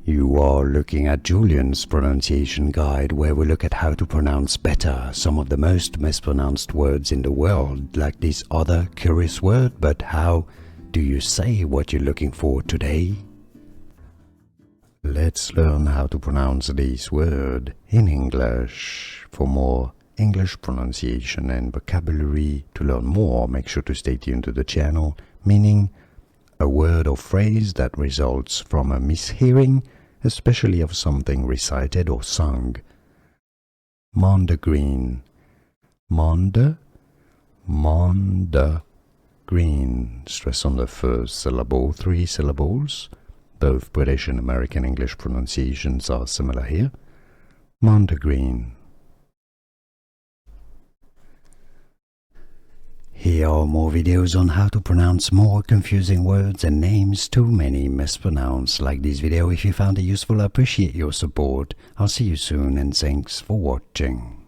You are looking at Julian's pronunciation guide, where we look at how to pronounce better some of the most mispronounced words in the world, like this other curious word. But how do you say what you're looking for today? Let's learn how to pronounce this word in English. For more English pronunciation and vocabulary, to learn more, make sure to stay tuned to the channel. Meaning, a word or phrase that results from a mishearing, especially of something recited or sung. Mondegreen. Mondegreen. Stress on the first syllable, 3 syllables. Both British and American English pronunciations are similar here. Mondegreen. Here are more videos on how to pronounce more confusing words and names too many mispronounced. Like this video if you found it useful. I appreciate your support. I'll see you soon and thanks for watching.